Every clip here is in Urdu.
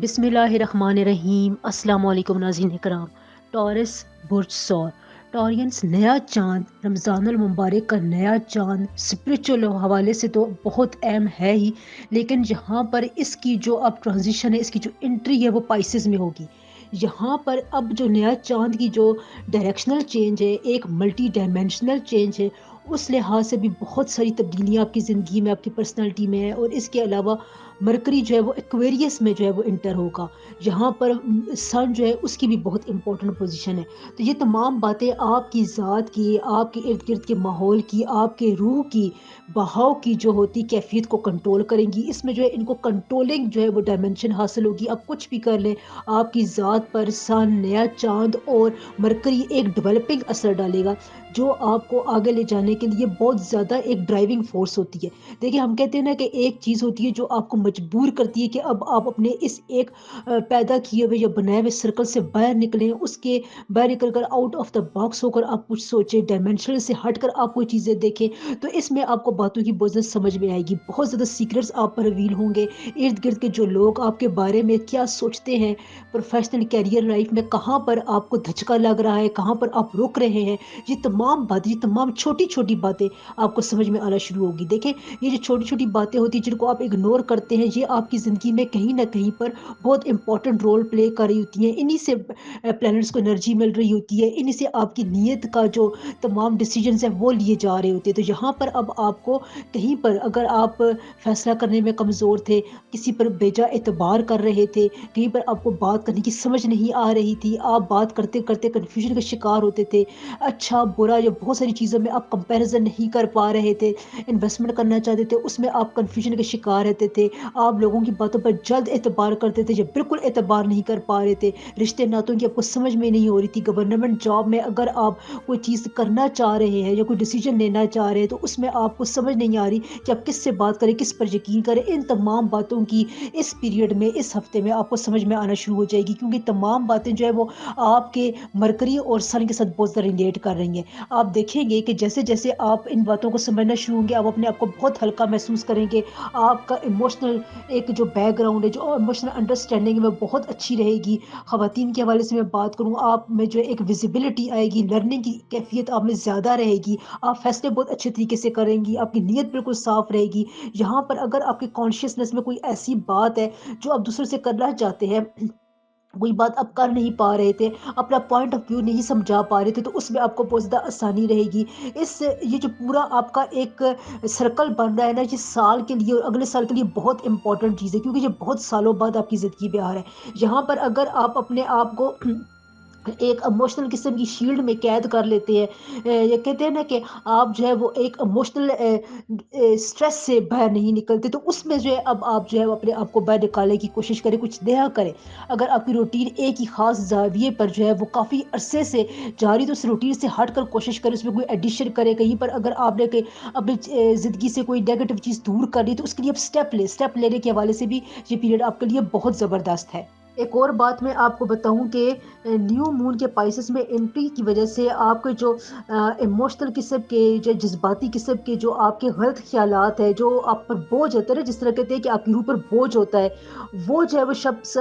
بسم اللہ الرحمن الرحیم۔ السلام علیکم ناظرین کرام۔ ٹورس برج سور ٹورینس نیا چاند، رمضان المبارک کا نیا چاند اسپریچول حوالے سے تو بہت اہم ہے ہی، لیکن یہاں پر اس کی جو اب ٹرانزیشن ہے، اس کی جو انٹری ہے وہ پائسز میں ہوگی۔ یہاں پر اب جو نیا چاند کی جو ڈائریکشنل چینج ہے، ایک ملٹی ڈائمینشنل چینج ہے، اس لحاظ سے بھی بہت ساری تبدیلیاں آپ کی زندگی میں، آپ کی پرسنالٹی میں ہے۔ اور اس کے علاوہ مرکری جو ہے وہ ایکویریس میں جو ہے وہ انٹر ہوگا، یہاں پر سن جو ہے اس کی بھی بہت امپورٹنٹ پوزیشن ہے۔ تو یہ تمام باتیں آپ کی ذات کی، آپ کے ارد گرد کے ماحول کی، آپ کے روح کی بہاؤ کی جو ہوتی کیفیت کو کنٹرول کریں گی۔ اس میں جو ہے ان کو کنٹرولنگ جو ہے وہ ڈائمنشن حاصل ہوگی۔ آپ کچھ بھی کر لیں، آپ کی ذات پر سن، نیا چاند اور مرکری ایک ڈیولپنگ اثر ڈالے گا، جو آپ کو آگے لے جانے کے لیے بہت زیادہ ایک ڈرائیونگ فورس ہوتی ہے۔ دیکھیں، ہم کہتے ہیں نا کہ ایک چیز ہوتی ہے جو آپ کو مجبور کرتی ہے کہ اب آپ اپنے اس ایک پیدا کیے ہوئے یا بنائے ہوئے سرکل سے باہر نکلیں، اس کے باہر نکل کر آؤٹ آف دا باکس ہو کر آپ کچھ سوچیں، ڈائمینشنل سے ہٹ کر آپ کوئی چیزیں دیکھیں، تو اس میں آپ کو باتوں کی بہت زیادہ سمجھ میں آئے گی، بہت زیادہ سیکرٹس آپ پر ریویل ہوں گے۔ ارد گرد کے جو لوگ آپ کے بارے میں کیا سوچتے ہیں، پروفیشنل کیریئر لائف میں کہاں پر آپ کو دھچکا لگ رہا ہے، کہاں پر آپ رک رہے ہیں، یہ تمام باتیں، یہ تمام چھوٹی چھوٹی باتیں آپ کو سمجھ میں آنا شروع ہوگی۔ دیکھیں، یہ جو چھوٹی چھوٹی باتیں ہوتی ہیں جن کو آپ اگنور کرتے ہیں، یہ آپ کی زندگی میں کہیں نہ کہیں پر بہت امپورٹنٹ رول پلے کر رہی ہوتی ہیں۔ انہی سے پلانٹس کو انرجی مل رہی ہوتی ہے، انہی سے آپ کی نیت کا جو تمام ڈیسیجنز ہیں وہ لیے جا رہے ہوتے ہیں۔ تو یہاں پر اب آپ کو کہیں پر اگر آپ فیصلہ کرنے میں کمزور تھے، کسی پر بیجا اعتبار کر رہے تھے، کہیں پر آپ کو بات کرنے کی سمجھ نہیں آ رہی تھی، آپ بات کرتے کرتے کنفیوژن کا شکار ہوتے تھے، اچھا برا یا بہت ساری چیزوں میں آپ کمپیریزن نہیں کر پا رہے تھے، انویسٹمنٹ کرنا چاہتے تھے اس میں آپ کنفیوژن کے شکار رہتے تھے، آپ لوگوں کی باتوں پر جلد اعتبار کرتے تھے یا بالکل اعتبار نہیں کر پا رہے تھے، رشتے ناتوں کی آپ کو سمجھ میں نہیں ہو رہی تھی، گورنمنٹ جاب میں اگر آپ کوئی چیز کرنا چاہ رہے ہیں یا کوئی ڈیسیجن لینا چاہ رہے ہیں تو اس میں آپ کو سمجھ نہیں آ رہی کہ آپ کس سے بات کریں، کس پر یقین کریں۔ ان تمام باتوں کی اس پیریڈ میں، اس ہفتے میں آپ کو سمجھ میں آنا شروع ہو جائے گی، کیونکہ تمام باتیں جو ہے وہ آپ کے مرکری اور سن کے ساتھ بہت زیادہ ریلیٹ کر رہی ہیں۔ آپ دیکھیں گے کہ جیسے جیسے آپ ان باتوں کو سمجھنا شروع ہوں گے، آپ اپنے آپ کو بہت ہلکا محسوس کریں گے، آپ کا ایموشنل ایک جو بیک گراؤنڈ ہے، جو ایموشنل انڈرسٹینڈنگ ہے وہ بہت اچھی رہے گی۔ خواتین کے حوالے سے میں بات کروں، آپ میں جو ایک ویزیبلٹی آئے گی، لرننگ کی کیفیت آپ میں زیادہ رہے گی، آپ فیصلے بہت اچھے طریقے سے کریں گی، آپ کی نیت بالکل صاف رہے گی۔ یہاں پر اگر آپ کی کانشیسنس میں کوئی ایسی بات ہے جو آپ دوسروں سے کرنا چاہتے ہیں، کوئی بات آپ کر نہیں پا رہے تھے، اپنا پوائنٹ آف ویو نہیں سمجھا پا رہے تھے، تو اس میں آپ کو بہت زیادہ آسانی رہے گی۔ یہ جو پورا آپ کا ایک سرکل بن رہا ہے نا، یہ سال کے لیے اور اگلے سال کے لیے بہت امپورٹنٹ چیز ہے، کیونکہ یہ بہت سالوں بعد آپ کی زندگی پہ آ رہا ہے۔ یہاں پر اگر آپ اپنے آپ کو ایک ایموشنل قسم کی شیلڈ میں قید کر لیتے ہیں، یہ کہتے ہیں نا کہ آپ جو ہے وہ ایک ایموشنل سٹریس سے باہر نہیں نکلتے، تو اس میں جو ہے اب آپ جو ہے اپنے آپ کو باہر نکالنے کی کوشش کریں، کچھ نیا کریں۔ اگر آپ کی روٹین ایک ہی خاص زاویے پر جو ہے وہ کافی عرصے سے جاری، تو اس روٹین سے ہٹ کر کوشش کریں، اس میں کوئی ایڈیشن کریں۔ کہیں پر اگر آپ نے اپنی زندگی سے کوئی نیگیٹو چیز دور کر لی تو اس کے لیے آپ اسٹیپ لینے کے حوالے سے بھی یہ پیریڈ آپ کے لیے بہت زبردست ہے۔ ایک اور بات میں آپ کو بتاؤں کہ نیو مون کے پائسس میں انٹری کی وجہ سے آپ کے جو ایموشنل قسم کے، جو جذباتی قسم کے جو آپ کے غلط خیالات ہیں، جو آپ پر بوجھ ہوتا ہے نا، جس طرح کہتے ہیں کہ آپ کی روح پر بوجھ ہوتا ہے، وہ جو ہے وہ شخص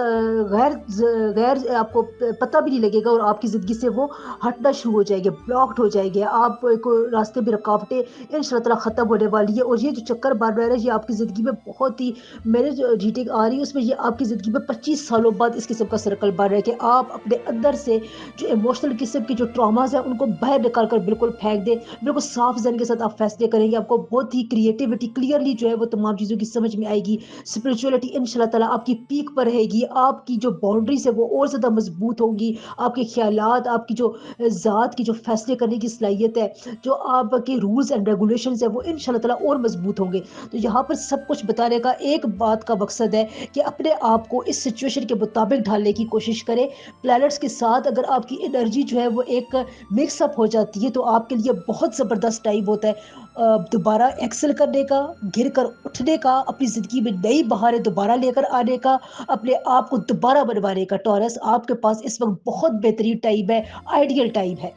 غیر آپ کو پتہ بھی نہیں لگے گا، اور آپ کی زندگی سے وہ ہٹنا شروع ہو جائے گا، بلاکڈ ہو جائے گا، آپ کو راستے میں رکاوٹیں ان شاء اللہ تعالیٰ ختم ہونے والی ہے۔ اور یہ جو چکر بن رہا ہے یہ آپ کی زندگی میں بہت ہی، میرے جو ریٹنگ آ رہی ہے اس میں یہ آپ کی زندگی میں 25 سالوں بعد اس قسم کا سرکل بن رہا ہے کہ آپ اپنے اندر سے جو ایموشنل قسم کی جو ٹراماز ہیں ان کو باہر نکال کر بالکل پھینک دیں، بالکل صاف ذہن کے ساتھ آپ فیصلے کریں گے، آپ کو بہت ہی کریٹیوٹی کلیئرلی جو ہے وہ تمام چیزوں کی سمجھ میں آئے گی، اسپرچولیٹی ان شاء اللہ تعالیٰ آپ کی پیک پر رہے گی، آپ کی جو باؤنڈریز ہے وہ اور زیادہ مضبوط ہوں گی، آپ کے خیالات، آپ کی جو ذات کی جو فیصلے کرنے کی صلاحیت ہے، جو آپ کے رولز اینڈ ریگولیشنز ہیں وہ ان شاء اللہ تعالیٰ اور مضبوط ہوں گے۔ تو یہاں پر سب کچھ بتانے کا ایک بات کا مقصد ہے کہ اپنے آپ کو اس سچویشن کے مطابق ڈھالنے کی کوشش کریں۔ پلانٹس کے ساتھ اگر آپ کی انرجی جو ہے وہ ایک مکس اپ ہو جاتی ہے تو آپ کے لیے بہت زبردست ٹائم ہوتا ہے دوبارہ ایکسل کرنے کا، گر کر اٹھنے کا، اپنی زندگی میں نئی بہاریں دوبارہ لے کر آنے کا، اپنے آپ کو دوبارہ بنوانے کا۔ ٹورس، آپ کے پاس اس وقت بہت بہترین ٹائم ہے، آئیڈیل ٹائم ہے۔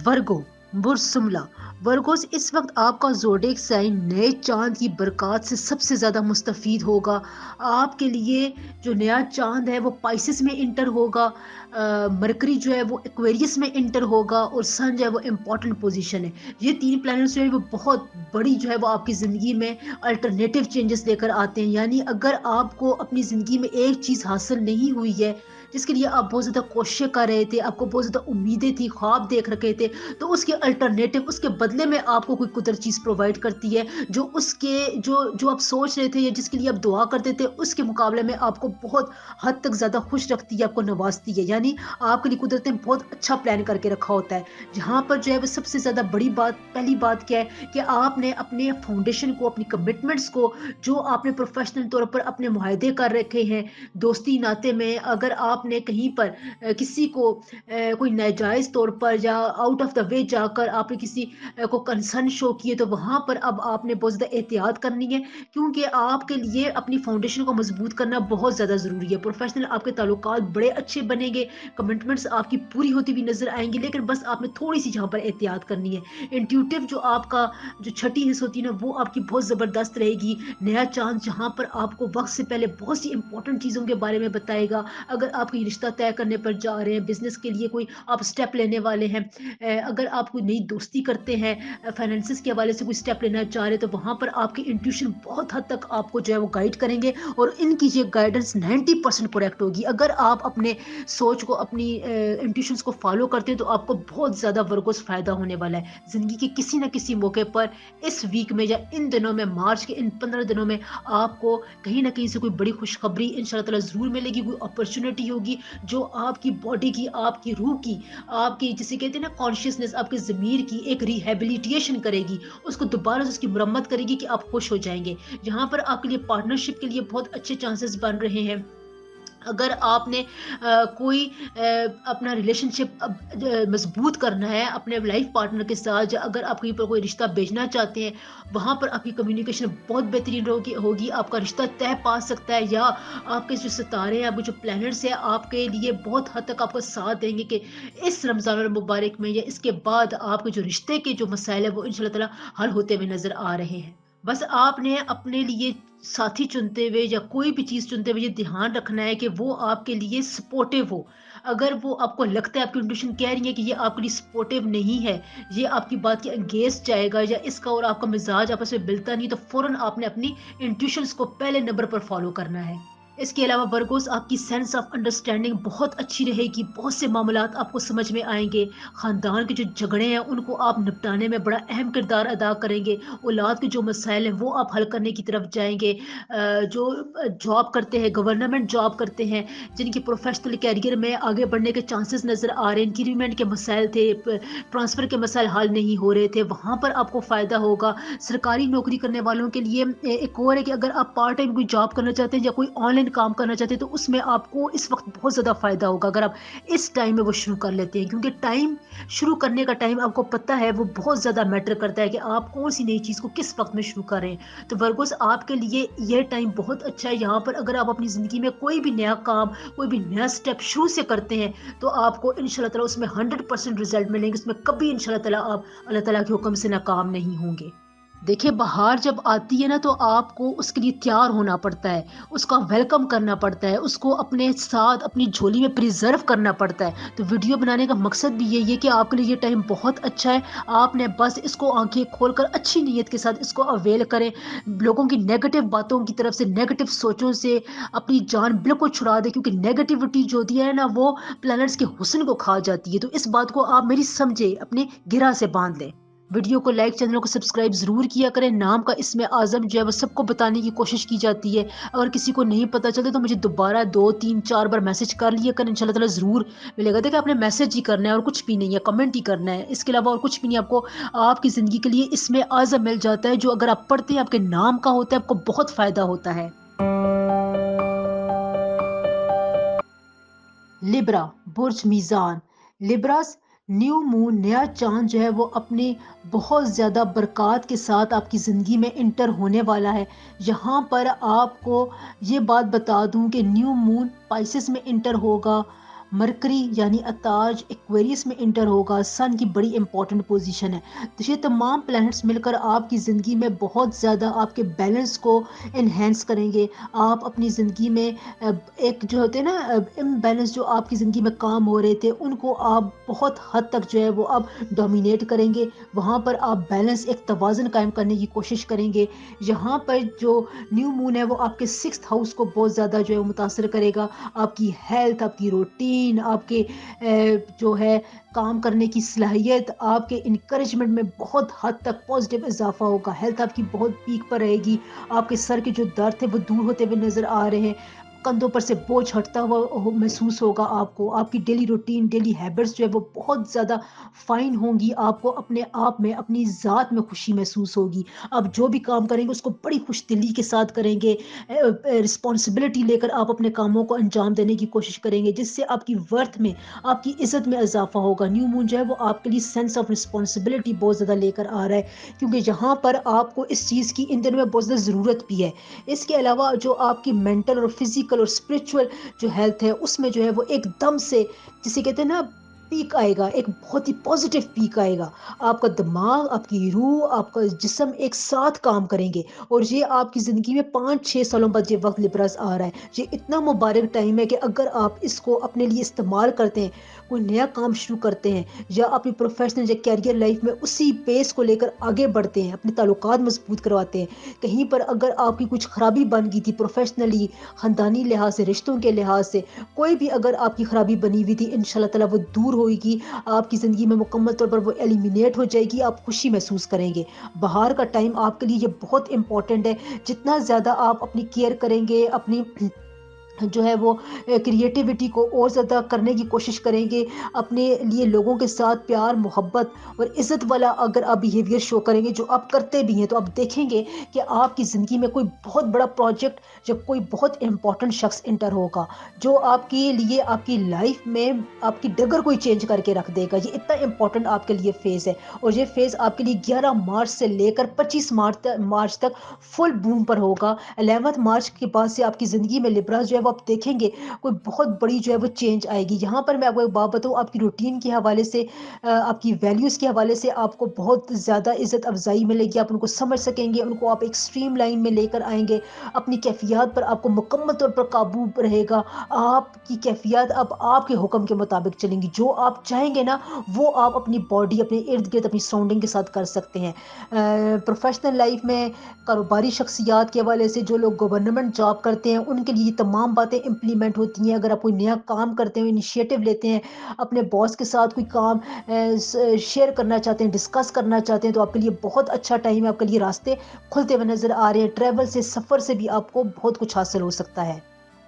ورگو، برج سملا، ورگوز اس وقت آپ کا زوڈیک سائن نئے چاند کی برکات سے سب سے زیادہ مستفید ہوگا. آپ کے لیے جو نیا چاند ہے وہ پائسس میں انٹر ہوگا، مرکری جو ہے وہ ایکویریس میں انٹر ہوگا، اور سن جو ہے وہ امپورٹنٹ پوزیشن ہے. یہ 3 پلانٹس جو ہے وہ بہت بڑی جو ہے وہ آپ کی زندگی میں الٹرنیٹیو چینجز لے کر آتے ہیں. یعنی اگر آپ کو اپنی زندگی میں ایک چیز حاصل نہیں ہوئی ہے جس کے لیے آپ بہت زیادہ کوششیں کر رہے تھے، آپ کو بہت زیادہ امیدیں تھی، خواب دیکھ رکھے تھے، تو اس کے الٹرنیٹیو، اس کے بدلے میں آپ کو کوئی قدرت چیز پرووائڈ کرتی ہے جو اس کے جو آپ سوچ رہے تھے یا جس کے لیے آپ دعا کرتے تھے اس کے مقابلے میں آپ کو بہت حد تک زیادہ خوش رکھتی ہے، آپ کو نوازتی ہے. یعنی آپ کے لیے قدرت نے بہت اچھا پلان کر کے رکھا ہوتا ہے. جہاں پر جو ہے وہ سب سے زیادہ بڑی بات، پہلی بات کیا ہے کہ آپ نے اپنے فاؤنڈیشن کو، اپنی کمٹمنٹس کو، جو آپ نے پروفیشنل طور پر اپنے معاہدے کر رکھے ہیں دوستی ناطے میں، اگر آپ نے کہیں پر کسی کو کوئی ناجائز طور پر یا آؤٹ آف دا وے جا کر آپ نے کسی کو کنسرن شو کیے، تو وہاں پر اب آپ نے بہت زیادہ احتیاط کرنی ہے، کیونکہ آپ کے لیے اپنی فاؤنڈیشن کو مضبوط کرنا بہت زیادہ ضروری ہے. پروفیشنل آپ کے تعلقات بڑے اچھے بنیں گے، کمٹمنٹس آپ کی پوری ہوتی ہوئی نظر آئیں گی، لیکن بس آپ نے تھوڑی سی جہاں پر احتیاط کرنی ہے. انٹیوٹیو جو آپ کا جو چھٹی حص ہوتی ہے نا، وہ آپ کی بہت زبردست رہے گی. نیا چاند جہاں پر آپ کو وقت سے پہلے بہت سی امپورٹنٹ چیزوں کے بارے میں بتائے گا. اگر آپ کوئی رشتہ طے کرنے پر جا رہے ہیں، بزنس کے لیے کوئی آپ اسٹیپ لینے والے ہیں، اگر آپ کوئی نئی دوستی کرتے ہیں، فائنینسز کے حوالے سے کوئی اسٹیپ لینا چاہ رہے ہیں، تو وہاں پر آپ کی انٹیوشن بہت حد تک آپ کو جو ہے وہ گائیڈ کریں گے، اور ان کی یہ گائیڈنس 90% کریکٹ ہوگی. اگر آپ اپنے سوچ کو، اپنی انٹیوشنز کو فالو کرتے ہیں تو آپ کو بہت زیادہ ورگوز فائدہ ہونے والا ہے. زندگی کے کسی نہ کسی موقع پر اس ویک میں یا ان دنوں میں، مارچ کے ان 15 دنوں میں، آپ کو کہیں نہ کہیں سے کوئی بڑی خوشخبری انشاءاللہ تعالی ضرور ملے گی. کوئی اپرچونٹی ہوگی جو آپ کی باڈی کی، آپ کی روح کی، آپ کی جسے کہتے ہیں نا کانشیسنیس، آپ کے ضمیر کی ایک ریہیبلیٹیشن کرے گی، اس کو دوبارہ سے اس کی مرمت کرے گی کہ آپ خوش ہو جائیں گے. جہاں پر آپ کے لیے پارٹنرشپ کے لیے بہت اچھے چانسز بن رہے ہیں. اگر آپ نے کوئی اپنا ریلیشن شپ مضبوط کرنا ہے اپنے لائف پارٹنر کے ساتھ، یا اگر آپ کہیں پر کوئی رشتہ بھیجنا چاہتے ہیں، وہاں پر آپ کی کمیونیکیشن بہت بہترین ہوگی. آپ کا رشتہ طے پا سکتا ہے، یا آپ کے جو ستارے ہیں، آپ کے جو پلانٹس ہیں، آپ کے لیے بہت حد تک آپ کا ساتھ دیں گے کہ اس رمضان المبارک میں یا اس کے بعد آپ کے جو رشتے کے جو مسائل ہیں وہ انشاءاللہ تعالی حل ہوتے ہوئے نظر آ رہے ہیں. بس آپ نے اپنے لیے ساتھی چنتے ہوئے یا کوئی بھی چیز چنتے ہوئے یہ دھیان رکھنا ہے کہ وہ آپ کے لیے سپورٹیو ہو. اگر وہ آپ کو لگتا ہے، آپ کی انٹیوشن کہہ رہی ہے کہ یہ آپ کے لیے سپورٹیو نہیں ہے، یہ آپ کی بات کے انگیز جائے گا، یا اس کا اور آپ کا مزاج آپس میں ملتا نہیں، تو فوراً آپ نے اپنی انٹیوشنز کو پہلے نمبر پر فالو کرنا ہے. اس کے علاوہ ورگوز آپ کی سینس آف انڈرسٹینڈنگ بہت اچھی رہے گی. بہت سے معاملات آپ کو سمجھ میں آئیں گے. خاندان کے جو جھگڑے ہیں ان کو آپ نپٹانے میں بڑا اہم کردار ادا کریں گے. اولاد کے جو مسائل ہیں وہ آپ حل کرنے کی طرف جائیں گے. جو جاب کرتے ہیں، گورنمنٹ جاب کرتے ہیں، جن کی پروفیشنل کیریئر میں آگے بڑھنے کے چانسز نظر آ رہے ہیں، انکریمنٹ کے مسائل تھے، ٹرانسفر کے مسائل حل نہیں ہو رہے تھے، وہاں پر آپ کو فائدہ ہوگا. سرکاری نوکری کرنے والوں کے لیے ایک اور ہے کہ اگر آپ پارٹ ٹائم کوئی جاب کرنا چاہتے ہیں یا کوئی آن لائن کام کرنا چاہتے ہیں تو اس میں آپ کو اس وقت بہت زیادہ فائدہ ہوگا اگر آپ اس ٹائم میں وہ شروع کر لیتے ہیں، کیونکہ ٹائم شروع کرنے کا ٹائم آپ کو پتہ ہے وہ بہت زیادہ میٹر کرتا ہے کہ آپ کون سی نئی چیز کو کس وقت میں شروع کر رہے ہیں. تو ورگوز آپ کے لیے یہ ٹائم بہت اچھا ہے. یہاں پر اگر آپ اپنی زندگی میں کوئی بھی نیا کام، کوئی بھی نیا سٹیپ شروع سے کرتے ہیں تو آپ کو انشاءاللہ تعالی اس میں 100% رزلٹ ملیں گے. اس میں کبھی انشاءاللہ تعالی آپ اللہ تعالیٰ کے حکم سے ناکام نہیں ہوں گے. دیکھیں، بہار جب آتی ہے نا تو آپ کو اس کے لیے تیار ہونا پڑتا ہے، اس کا ویلکم کرنا پڑتا ہے، اس کو اپنے ساتھ اپنی جھولی میں پریزرو کرنا پڑتا ہے. تو ویڈیو بنانے کا مقصد بھی یہی ہے کہ آپ کے لیے یہ ٹائم بہت اچھا ہے. آپ نے بس اس کو آنکھیں کھول کر اچھی نیت کے ساتھ اس کو اویل کریں. لوگوں کی نیگیٹو باتوں کی طرف سے، نیگیٹو سوچوں سے اپنی جان بالکل چھڑا دیں، کیونکہ نیگیٹیوٹی جو ہوتی ہے نا وہ پلانٹس کے حسن کو کھا جاتی ہے. تو اس بات کو آپ میری سمجھے، اپنے گرہ سے باندھ لیں. ویڈیو کو لائک، چینل کو سبسکرائب ضرور کیا کریں. نام کا اسم اعظم جو ہے وہ سب کو بتانے کی کوشش کی جاتی ہے. اگر کسی کو نہیں پتہ چلتا تو مجھے دوبارہ 2 3 4 بار میسج کر لیا کریں، انشاءاللہ تعالی ضرور ملے گا. دیکھیں، آپ نے میسج ہی کرنا ہے اور کچھ بھی نہیں ہے، کمنٹ ہی کرنا ہے، اس کے علاوہ اور کچھ بھی نہیں. آپ کو آپ کی زندگی کے لیے اسم اعظم مل جاتا ہے جو اگر آپ پڑھتے ہیں آپ کے نام کا ہوتا ہے، آپ کو بہت فائدہ ہوتا ہے. لبرا، برج میزان. لبراس نیو مون، نیا چاند جو ہے وہ اپنی بہت زیادہ برکات کے ساتھ آپ کی زندگی میں انٹر ہونے والا ہے. یہاں پر آپ کو یہ بات بتا دوں کہ نیو مون پائسس میں انٹر ہوگا مرکری یعنی اتارج ایکویریس میں انٹر ہوگا، سن کی بڑی امپورٹنٹ پوزیشن ہے۔ تو یہ تمام پلانٹس مل کر آپ کی زندگی میں بہت زیادہ آپ کے بیلنس کو انہینس کریں گے۔ آپ اپنی زندگی میں ایک جو ہوتے ہیں نا امبیلنس جو آپ کی زندگی میں کام ہو رہے تھے ان کو آپ بہت حد تک جو ہے وہ اب ڈومینیٹ کریں گے، وہاں پر آپ بیلنس ایک توازن قائم کرنے کی کوشش کریں گے۔ یہاں پر جو نیو مون ہے وہ آپ کے 6th ہاؤس کو بہت زیادہ جو ہے وہ متاثر کرے گا، آپ کی ہیلتھ، آپ کی روٹین، آپ کے جو ہے کام کرنے کی صلاحیت، آپ کے انکریجمنٹ میں بہت حد تک پازیٹیو اضافہ ہوگا۔ ہیلتھ آپ کی بہت پیک پر رہے گی، آپ کے سر کے جو درد تھے وہ دور ہوتے ہوئے نظر آ رہے ہیں، کندھوں پر سے بوجھ ہٹتا ہوا محسوس ہوگا آپ کو، آپ کی ڈیلی روٹین، ڈیلی ہیبٹس جو ہے وہ بہت زیادہ فائن ہوں گی، آپ کو اپنے آپ میں اپنی ذات میں خوشی محسوس ہوگی۔ آپ جو بھی کام کریں گے اس کو بڑی خوش دلی کے ساتھ کریں گے، رسپانسبلٹی لے کر آپ اپنے کاموں کو انجام دینے کی کوشش کریں گے، جس سے آپ کی ورتھ میں، آپ کی عزت میں اضافہ ہوگا۔ نیو مون جو ہے وہ آپ کے لیے سینس آف رسپانسبلٹی بہت زیادہ لے کر آ رہا ہے، کیونکہ یہاں پر آپ کو اس چیز کی ان دنوں میں بہت زیادہ ضرورت بھی ہے۔ اس کے علاوہ جو آپ کی مینٹل اور فزیکل اور اسپرچل جو ہیلتھ ہے اس میں جو ہے وہ ایک دم سے جسے کہتے ہیں نا پیک آئے گا، ایک بہت ہی پازیٹیو پیک آئے گا۔ آپ کا دماغ، آپ کی روح، آپ کا جسم ایک ساتھ کام کریں گے، اور یہ آپ کی زندگی میں 5-6 سالوں بعد یہ وقت لبرس آ رہا ہے۔ یہ اتنا مبارک ٹائم ہے کہ اگر آپ اس کو اپنے لیے استعمال کرتے ہیں، کوئی نیا کام شروع کرتے ہیں، یا اپنی پروفیشنل یا کیریئر لائف میں اسی پیس کو لے کر آگے بڑھتے ہیں، اپنے تعلقات مضبوط کرواتے ہیں، کہیں پر اگر آپ کی کچھ خرابی بن گئی تھی پروفیشنلی، خاندانی لحاظ سے، رشتوں کے لحاظ سے، کوئی بھی اگر آپ کی خرابی بنی ہوئی تھی، انشاءاللہ تعالیٰ وہ دور ہوئے گی، آپ کی زندگی میں مکمل طور پر وہ ایلیمینیٹ ہو جائے گی، آپ خوشی محسوس کریں گے۔ باہر کا ٹائم آپ کے لیے یہ بہت امپورٹنٹ ہے، جتنا زیادہ آپ اپنی کیئر کریں گے، اپنی جو ہے وہ کریٹیوٹی کو اور زیادہ کرنے کی کوشش کریں گے، اپنے لیے لوگوں کے ساتھ پیار، محبت اور عزت والا اگر آپ بیہیویئر شو کریں گے جو آپ کرتے بھی ہیں، تو آپ دیکھیں گے کہ آپ کی زندگی میں کوئی بہت بڑا پروجیکٹ، جب کوئی بہت امپورٹنٹ شخص انٹر ہوگا جو آپ کے لیے آپ کی لائف میں آپ کی ڈگر کوئی چینج کر کے رکھ دے گا۔ یہ اتنا امپورٹنٹ آپ کے لیے فیز ہے، اور یہ فیز آپ کے لیے 11 مارچ سے لے کر 25 مارچ تک فل بوم پر ہوگا۔ 11 مارچ کے بعد سے آپ کی زندگی میں لبرا جو ہے وہ آپ دیکھیں گے کوئی بہت بڑی جو ہے وہ چینج آئے گی۔ یہاں پر میں آپ کو ایک بات بتاؤں، آپ کی روٹین کے حوالے سے، آپ کی ویلیوز کے حوالے سے آپ کو بہت زیادہ عزت افزائی ملے گی، آپ ان کو سمجھ سکیں گے، ان کو آپ ایک اسٹریم لائن میں لے کر آئیں گے، اپنی کیفیات پر آپ کو مکمل طور پر قابو رہے گا، آپ کی کیفیات اب آپ کے حکم کے مطابق چلیں گی، جو آپ چاہیں گے نا وہ آپ اپنی باڈی، اپنے ارد گرد، اپنی سراؤنڈنگ کے ساتھ کر سکتے ہیں۔ پروفیشنل لائف میں کاروباری شخصیات کے حوالے سے جو لوگ گورنمنٹ جاب کرتے ہیں ان کے لیے یہ تمام باتیں امپلیمنٹ ہوتی ہیں۔ اگر آپ کوئی نیا کام کرتے ہیں، انیشیٹو لیتے ہیں، اپنے باس کے ساتھ کوئی کام شیئر کرنا چاہتے ہیں، ڈسکس کرنا چاہتے ہیں، تو آپ کے لیے بہت اچھا ٹائم ہے، آپ کے لیے راستے کھلتے ہوئے نظر آ رہے ہیں۔ ٹریول سے، سفر سے بھی آپ کو بہت کچھ حاصل ہو سکتا ہے۔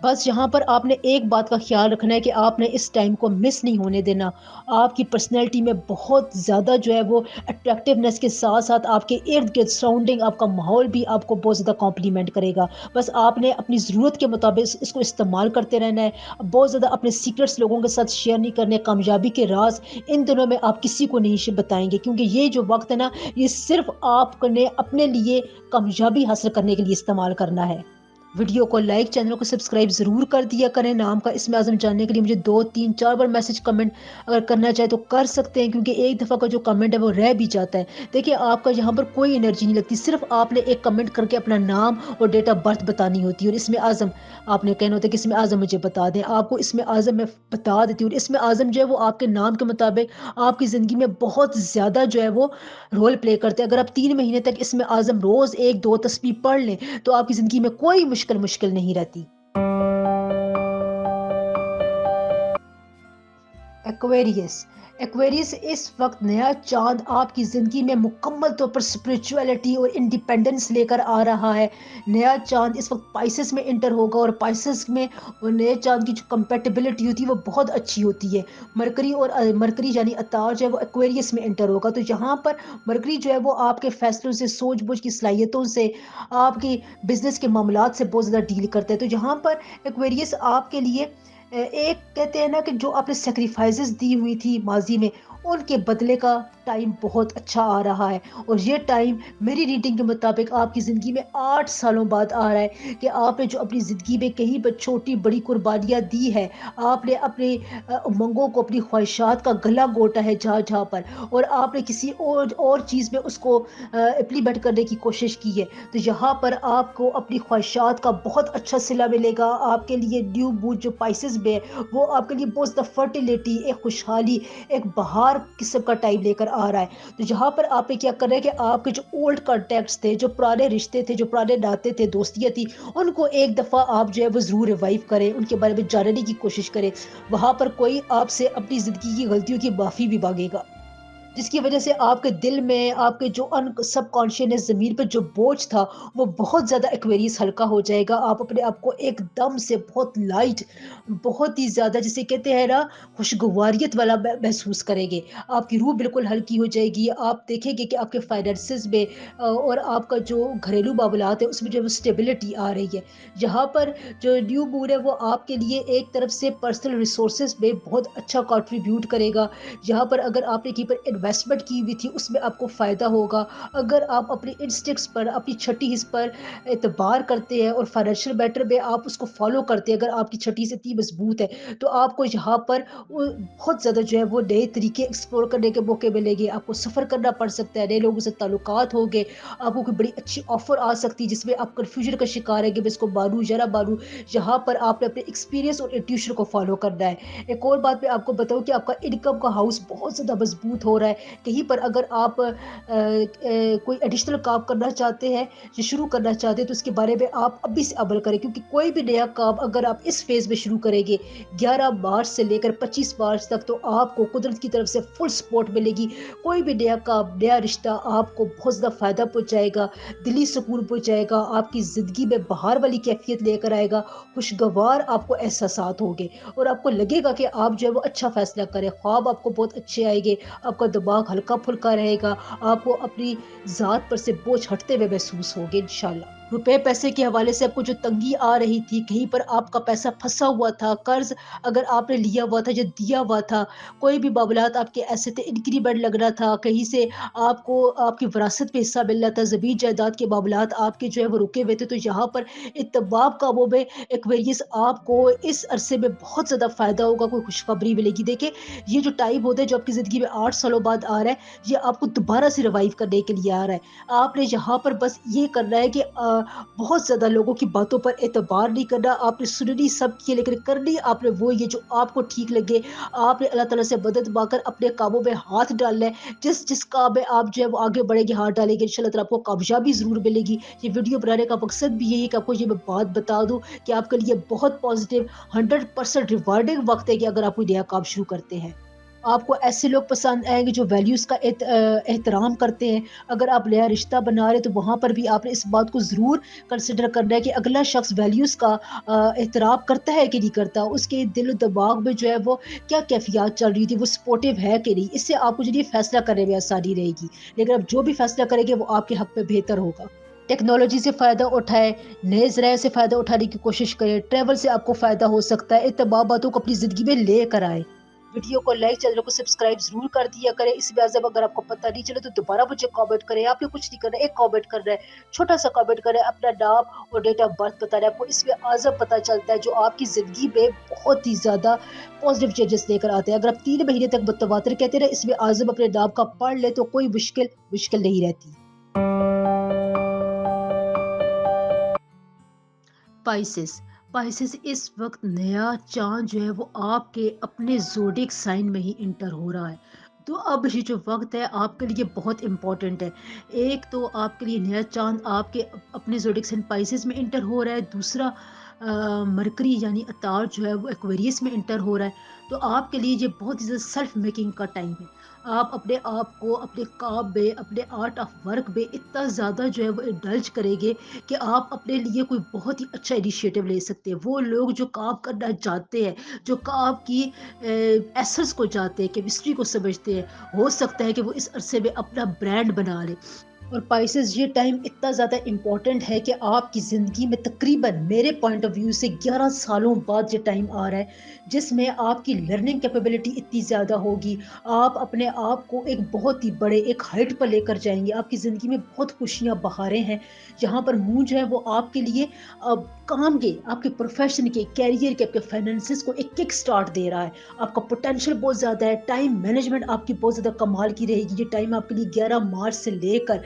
بس یہاں پر آپ نے ایک بات کا خیال رکھنا ہے کہ آپ نے اس ٹائم کو مس نہیں ہونے دینا۔ آپ کی پرسنالٹی میں بہت زیادہ جو ہے وہ اٹریکٹیونیس کے ساتھ ساتھ آپ کے ارد گرد سراؤنڈنگ، آپ کا ماحول بھی آپ کو بہت زیادہ کمپلیمنٹ کرے گا۔ بس آپ نے اپنی ضرورت کے مطابق اس کو استعمال کرتے رہنا ہے، بہت زیادہ اپنے سیکرٹس لوگوں کے ساتھ شیئر نہیں کرنے۔ کامیابی کے راز ان دنوں میں آپ کسی کو نہیں بتائیں گے، کیونکہ یہ جو وقت ہے نا یہ صرف آپ نے اپنے لیے کامیابی حاصل کرنے کے لیے استعمال کرنا ہے۔ ویڈیو کو لائک، چینل کو سبسکرائب ضرور کر دیا کریں۔ نام کا اسم اعظم جاننے کے لیے مجھے 2-3-4 بار میسج کمنٹ اگر کرنا چاہے تو کر سکتے ہیں، کیونکہ ایک دفعہ کا جو کمنٹ ہے وہ رہ بھی جاتا ہے۔ دیکھیں آپ کا یہاں پر کوئی انرجی نہیں لگتی، صرف آپ نے ایک کمنٹ کر کے اپنا نام اور ڈیٹ آف برتھ بتانی ہوتی ہے، اور اسم اعظم آپ نے کہنا ہوتا ہے کہ اسم اعظم مجھے بتا دیں۔ آپ کو اسم اعظم میں بتا دیتی ہوں، اسم اعظم جو ہے وہ آپ کے نام کے مطابق آپ کی زندگی میں بہت زیادہ جو ہے وہ رول پلے کرتے ہیں۔ اگر آپ 3 مہینے تک اسم اعظم روز 1-2 تسبیح پڑھ لیں تو آپ کی زندگی میں کوئی مشکل نہیں رہتی۔ ایکویریس، ایکویریس اس وقت نیا چاند آپ کی زندگی میں مکمل طور پر اسپرچویلٹی اور انڈیپینڈنس لے کر آ رہا ہے۔ نیا چاند اس وقت پائسس میں انٹر ہوگا، اور پائسس میں وہ نئے چاند کی جو کمپیٹیبلٹی ہوتی ہے وہ بہت اچھی ہوتی ہے۔ مرکری یعنی اتار جو ہے وہ ایکویریس میں انٹر ہوگا، تو یہاں پر مرکری جو ہے وہ آپ کے فیصلوں سے، سوچ بوجھ کی صلاحیتوں سے، آپ کی بزنس کے معاملات سے بہت زیادہ ڈیل کرتا ہے۔ تو یہاں پر ایکویریس آپ کے لیے ایک کہتے ہیں نا کہ جو آپ نے سیکریفائسز دی ہوئی تھی ماضی میں ان کے بدلے کا ٹائم بہت اچھا آ رہا ہے، اور یہ ٹائم میری ریڈنگ کے مطابق آپ کی زندگی میں 8 سالوں بعد آ رہا ہے کہ آپ نے جو اپنی زندگی میں کہیں پر چھوٹی بڑی قربانیاں دی ہے، آپ نے اپنے امنگوں کو، اپنی خواہشات کا گلا گھونٹا ہے جہاں جہاں پر، اور آپ نے کسی اور چیز میں اس کو امپلیمنٹ کرنے کی کوشش کی ہے، تو یہاں پر آپ کو اپنی خواہشات کا بہت اچھا صلہ ملے گا. آپ کے لیے نیو بوتھ جو پائسز میں ہے، وہ آپ کے لیے بہت زیادہ فرٹیلیٹی، ایک خوشحالی، ایک بہار قسم کا ٹائم لے کر آ رہا ہے. تو یہاں پر آپ نے کیا کرنا ہے کہ آپ کے جو اولڈ کانٹیکٹس تھے، جو پرانے رشتے تھے، جو پرانے ناطے تھے، دوستیاں تھی، ان کو ایک دفعہ آپ جو ہے وہ ضرور ریوائیو کریں، ان کے بارے میں جاننے کی کوشش کریں. وہاں پر کوئی آپ سے اپنی زندگی کی غلطیوں کی معافی بھی مانگے گا، جس کی وجہ سے آپ کے دل میں، آپ کے جو سب کانشیس زمین پر جو بوجھ تھا، وہ بہت زیادہ ایکویریس ہلکا ہو جائے گا. آپ اپنے آپ کو ایک دم سے بہت لائٹ، بہت ہی زیادہ جسے کہتے ہیں نا خوشگواریت والا محسوس کریں گے. آپ کی روح بالکل ہلکی ہو جائے گی. آپ دیکھیں گے کہ آپ کے فائنینسز میں اور آپ کا جو گھریلو معاملات ہے اس میں جو اسٹیبلٹی آ رہی ہے. یہاں پر جو نیو مون ہے وہ آپ کے لیے ایک طرف سے پرسنل ریسورسز میں بہت اچھا کنٹریبیوٹ کرے گا. یہاں پر اگر آپ نے کہیں پر انویسٹمنٹ کی ہوئی تھی اس میں آپ کو فائدہ ہوگا. اگر آپ اپنے انسٹکس پر، اپنی چھٹی حص پر اعتبار کرتے ہیں اور فائنینشیل میٹر میں آپ اس کو فالو کرتے ہیں، اگر آپ کی چھٹی سے اتنی مضبوط ہے، تو آپ کو یہاں پر بہت زیادہ جو ہے وہ نئے طریقے ایکسپلور کرنے کے موقع ملیں گے. آپ کو سفر کرنا پڑ سکتا ہے، نئے لوگوں سے تعلقات ہوں گے، آپ کو کوئی بڑی اچھی آفر آ سکتی ہے جس میں آپ کنفیوژن کا شکار ہیں کہ میں اس کو مانوں یا نہ مانوں. یہاں پر آپ نے اپنے ایکسپیرینس اور انٹیوشن کو فالو کرنا ہے. ایک اور بات میں آپ کو بتاؤں کہ آپ کا انکم کا ہاؤس بہت زیادہ مضبوط ہو رہا ہے. کہیں پر اگر آپ کوئی ایڈیشنل کام کرنا چاہتے ہیں یا شروع کرنا چاہتے ہیں تو اس کے بارے میں آپ ابھی سے عمل کریں، کیونکہ کوئی بھی نیا کام اگر آپ اس فیز میں شروع کریں گے 11 مارچ سے لے کر 25 مارچ تک، تو آپ کو قدرت کی طرف سے فل سپورٹ ملے گی. کوئی بھی نیا کام، نیا رشتہ آپ کو بہت زیادہ فائدہ پہنچائے گا، دلی سکون پہنچائے گا، آپ کی زندگی میں بہار والی کیفیت لے کر آئے گا. خوشگوار آپ کو احساسات ہوں گے اور آپ کو لگے گا کہ آپ جو ہے وہ اچھا فیصلہ کریں. خواب آپ کو بہت اچھے آئیں گے، آپ کا دماغ ہلکا پھلکا رہے گا، آپ کو اپنی ذات پر سے بوجھ ہٹتے ہوئے محسوس ہوگے انشاءاللہ. روپے پیسے کے حوالے سے آپ کو جو تنگی آ رہی تھی، کہیں پر آپ کا پیسہ پھنسا ہوا تھا، قرض اگر آپ نے لیا ہوا تھا یا دیا ہوا تھا، کوئی بھی معاملات آپ کے ایسے تھے، انکریمنٹ لگنا تھا، کہیں سے آپ کو آپ کی وراثت میں حصہ ملنا تھا، زمین جائیداد کے معاملات آپ کے جو ہے وہ رکے ہوئے تھے، تو یہاں پر ان تمام کاموں میں ایکویریس آپ کو اس عرصے میں بہت زیادہ فائدہ ہوگا، کوئی خوشخبری ملے گی. دیکھیں یہ جو ٹائم ہوتا ہے جو آپ کی زندگی میں 8 سالوں بعد آ رہا ہے، یہ آپ کو دوبارہ سے ریوائیو کرنے کے لیے آ رہا ہے. آپ نے یہاں پر بس یہ کرنا ہے کہ بہت زیادہ لوگوں کی باتوں پر اعتبار نہیں کرنا. آپ نے سننی سب کی، لیکن کرنی آپ نے وہ یہ جو آپ کو ٹھیک لگے. آپ نے اللہ تعالیٰ سے مدد مانگ کر اپنے کاموں میں ہاتھ ڈالنا ہے. جس کام میں آپ جو ہے وہ آگے بڑھیں گے، ہاتھ ڈالیں گے، ان شاء اللہ تعالیٰ آپ کو کامیابی ضرور ملے گی. یہ ویڈیو بنانے کا مقصد بھی یہی ہے کہ آپ کو یہ میں بات بتا دوں کہ آپ کے لیے بہت پازیٹیو 100% ریوارڈنگ وقت ہے کہ اگر آپ کوئی نیا کام شروع کرتے ہیں. آپ کو ایسے لوگ پسند آئیں گے جو ویلیوز کا احترام کرتے ہیں. اگر آپ نیا رشتہ بنا رہے تو وہاں پر بھی آپ نے اس بات کو ضرور کنسیڈر کرنا ہے کہ اگلا شخص ویلیوز کا احترام کرتا ہے کہ نہیں کرتا، اس کے دل و دماغ میں جو ہے وہ کیا کیفیات چل رہی تھی، وہ سپورٹیو ہے کہ نہیں. اس سے آپ کو جو یہ فیصلہ کرنے میں آسانی رہے گی. لیکن آپ جو بھی فیصلہ کریں گے وہ آپ کے حق میں بہتر ہوگا. ٹیکنالوجی سے فائدہ اٹھائے، نئے ذرائع سے فائدہ اٹھانے کی کوشش کریں. ٹریول سے آپ کو فائدہ ہو سکتا ہے. ان تمام باتوں کو اپنی زندگی میں لے کر آئے. ویڈیو کو لائک، چینل کو سبسکرائب ضرور کر دیا کریں. اس میں اعظم اگر آپ کو پتہ نہیں چلے تو دوبارہ مجھے کامنٹ کریں. آپ نے کچھ نہیں کرنا، ایک کامنٹ کرنا ہے، چھوٹا سا کامنٹ کریں، اپنا نام اور ڈیٹ آف برتھ بتانا ہے. آپ کو اس میں اعظم پتہ چلتا ہے جو آپ کی زندگی میں بہت ہی زیادہ پازیٹیو چینجز لے کر آتے ہیں. اگر آپ 3 مہینے تک متواتر کہتے رہے، اس میں اعظم اپنے نام کا پڑھ لے تو کوئی مشکل نہیں رہتی. پائسس پائسس اس وقت نیا چاند جو ہے وہ آپ کے اپنے زوڈک سائن میں ہی انٹر ہو رہا ہے. تو اب یہ جو وقت ہے آپ کے لیے بہت امپورٹنٹ ہے. ایک تو آپ کے لیے نیا چاند آپ کے اپنے زوڈک سائن پائسس میں انٹر ہو رہا ہے. دوسرا مرکری یعنی اتار جو ہے وہ ایکویریس میں انٹر ہو رہا ہے. تو آپ کے لیے یہ بہت ہی زیادہ سیلف میکنگ کا ٹائم ہے. آپ اپنے آپ کو اپنے کام میں، اپنے آرٹ آف ورک میں اتنا زیادہ جو ہے وہ انڈلج کریں گے کہ آپ اپنے لیے کوئی بہت ہی اچھا انیشیٹو لے سکتے ہیں. وہ لوگ جو کام کرنا چاہتے ہیں، جو کام کی ایسنس کو جانتے ہیں، کیمسٹری کو سمجھتے ہیں، ہو سکتا ہے کہ وہ اس عرصے میں اپنا برانڈ بنا لے. اور پائسز یہ ٹائم اتنا زیادہ امپورٹنٹ ہے کہ آپ کی زندگی میں تقریباً میرے پوائنٹ آف ویو سے 11 سالوں بعد یہ ٹائم آ رہا ہے جس میں آپ کی لرننگ کیپیبلٹی اتنی زیادہ ہوگی. آپ اپنے آپ کو ایک بہت ہی بڑے ایک ہائٹ پر لے کر جائیں گے. آپ کی زندگی میں بہت خوشیاں بہاریں ہیں جہاں پر مون جو ہے وہ آپ کے لیے کام کے آپ کے پروفیشن کے کیریئر کے آپ کے فائنینسز کو ایک کک سٹارٹ دے رہا ہے. آپ کا پوٹینشیل بہت زیادہ ہے. ٹائم مینجمنٹ آپ کی بہت زیادہ کمال کی رہے گی. یہ ٹائم آپ کے لیے 11 مارچ سے لے کر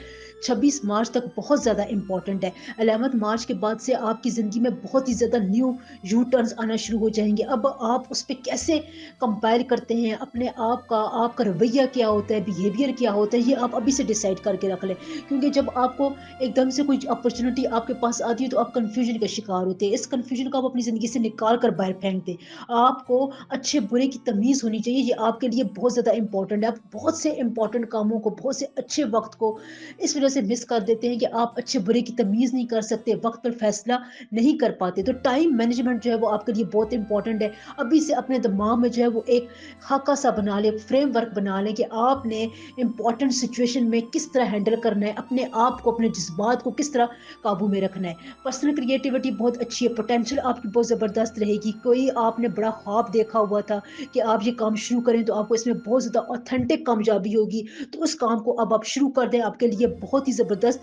26 مارچ تک بہت زیادہ امپورٹنٹ ہے. 11 مارچ کے بعد سے آپ کی زندگی میں بہت ہی زیادہ نیو یو ٹرنز آنا شروع ہو جائیں گے. اب آپ اس پہ کیسے کمپائر کرتے ہیں اپنے آپ کا رویہ کیا ہوتا ہے, بیہیویئر کیا ہوتا ہے, یہ آپ ابھی سے ڈیسائیڈ کر کے رکھ لیں. کیونکہ جب آپ کو ایک دم سے کوئی اپرچونٹی آپ کے پاس آتی ہے تو آپ کنفیوژن کا شکار ہوتے ہیں. اس کنفیوژن کو آپ اپنی زندگی سے نکال کر باہر پھینک دیں. آپ کو اچھے برے کی تمیز ہونی چاہیے. یہ آپ کے لیے بہت زیادہ امپورٹنٹ ہے. آپ بہت سے امپورٹنٹ کاموں کو, بہت سے اچھے وقت کو اس وجہ سے مس کر دیتے ہیں کہ آپ اچھے برے کی تمیز نہیں کر سکتے, وقت پر فیصلہ نہیں کر پاتے. تو ٹائم مینجمنٹ جو ہے وہ آپ کے لیے بہت امپورٹنٹ ہے. ابھی سے اپنے دماغ میں جو ہے وہ ایک خاکہ سا بنا لیں, فریم ورک بنا لیں کہ آپ نے امپورٹنٹ سچویشن میں کس طرح ہینڈل کرنا ہے, اپنے آپ کو, اپنے جذبات کو کس طرح قابو میں رکھنا ہے. پرسنل کریٹیوٹی بہت اچھی ہے. پوٹینشیل آپ کی بہت زبردست رہے گی. کوئی آپ نے بڑا خواب دیکھا ہوا تھا کہ آپ یہ کام شروع کریں تو آپ کو اس میں بہت زیادہ آتھینٹک کامیابی ہوگی, تو اس کام کو اب آپ شروع کر دیں. آپ کے لیے بہت ہی زبردست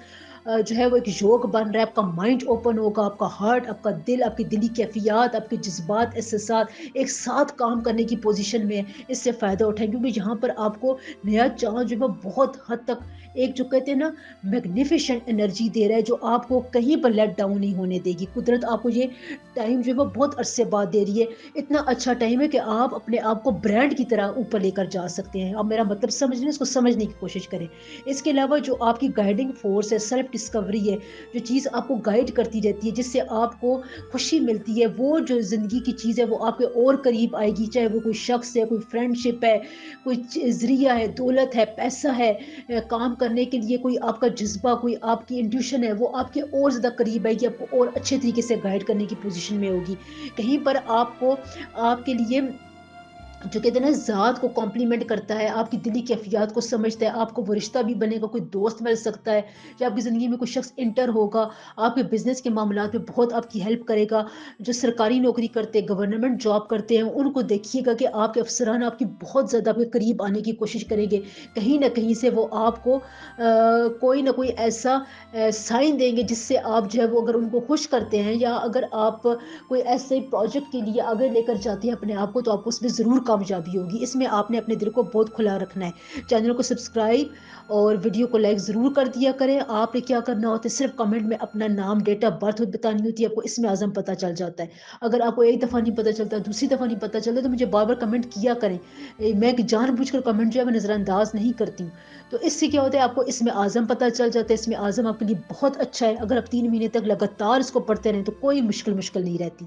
جو ہے وہ ایک یوگ بن رہا ہے. آپ کا مائنڈ اوپن ہوگا, آپ کا ہارٹ, آپ کا دل, آپ کی دلی کیفیات, آپ کے جذبات, احساسات ایک ساتھ کام کرنے کی پوزیشن میں اس سے فائدہ اٹھائیں. کیونکہ یہاں پر آپ کو نیا چاند جو ہے بہت حد تک ایک جو کہتے ہیں نا میگنیفیشنٹ انرجی دے رہا ہے, جو آپ کو کہیں پر لیٹ ڈاؤن نہیں ہونے دے گی. قدرت آپ کو یہ ٹائم جو ہے وہ بہت عرصے بعد دے رہی ہے. اتنا اچھا ٹائم ہے کہ آپ اپنے آپ کو برانڈ کی طرح اوپر لے کر جا سکتے ہیں. اب میرا مطلب سمجھ لیں, اس کو سمجھنے کی کوشش کریں. اس کے علاوہ جو آپ کی گائیڈنگ فورس ہے, سیلف ڈسکوری ہے, جو چیز آپ کو گائیڈ کرتی رہتی ہے, جس سے آپ کو خوشی ملتی ہے, وہ جو زندگی کی چیز ہے وہ آپ کے اور قریب آئے گی. چاہے وہ کوئی شخص ہے, کوئی فرینڈ شپ ہے, کوئی ذریعہ ہے, دولت ہے, پیسہ ہے, کام کرنے کے لیے کوئی آپ کا جذبہ, کوئی آپ کی انٹیوشن ہے, وہ آپ کے اور زیادہ قریب آئے گی, آپ کو اور اچھے طریقے سے گائیڈ کرنے کی پوزیشن میں ہوگی. کہیں پر آپ کو آپ کے لیے جو کہتے ہیں نا ذات کو کمپلیمنٹ کرتا ہے, آپ کی دلی کیفیات کو سمجھتا ہے. آپ کو وہ رشتہ بھی بنے گا, کوئی دوست مل سکتا ہے, یا آپ کی زندگی میں کوئی شخص انٹر ہوگا, آپ کے بزنس کے معاملات میں بہت آپ کی ہیلپ کرے گا. جو سرکاری نوکری کرتے ہیں, گورنمنٹ جاب کرتے ہیں, ان کو دیکھیے گا کہ آپ کے افسران آپ کی بہت زیادہ آپ کے قریب آنے کی کوشش کریں گے. کہیں نہ کہیں سے وہ آپ کو کوئی نہ کوئی ایسا سائن دیں گے جس سے آپ جو ہے وہ اگر ان کو خوش کرتے ہیں, یا اگر آپ کوئی ایسے پروجیکٹ کے لیے آگے لے کر جاتے ہیں اپنے آپ کو, تو آپ کو اس میں ضرور کامیابی ہوگی. اس میں آپ نے اپنے دل کو بہت کھلا رکھنا ہے. چینل کو سبسکرائب اور ویڈیو کو لائک ضرور کر دیا کریں. آپ نے کیا کرنا ہوتا ہے, صرف کمنٹ میں اپنا نام, ڈیٹ آف برتھ بتانی ہوتی ہے. آپ کو اسم اعظم پتہ چل جاتا ہے. اگر آپ کو ایک دفعہ نہیں پتہ چلتا, دوسری دفعہ نہیں پتہ چلتا, تو مجھے بار بار کمنٹ کیا کریں. میں جان بوجھ کر کمنٹ جو ہے میں نظر انداز نہیں کرتی ہوں. تو اس سے کیا ہوتا ہے, آپ کو اسم اعظم پتہ چل جاتا ہے. اسم اعظم آپ کے لیے بہت اچھا ہے. اگر آپ 3 مہینے تک لگاتار اس کو پڑھتے رہیں تو کوئی مشکل نہیں رہتی.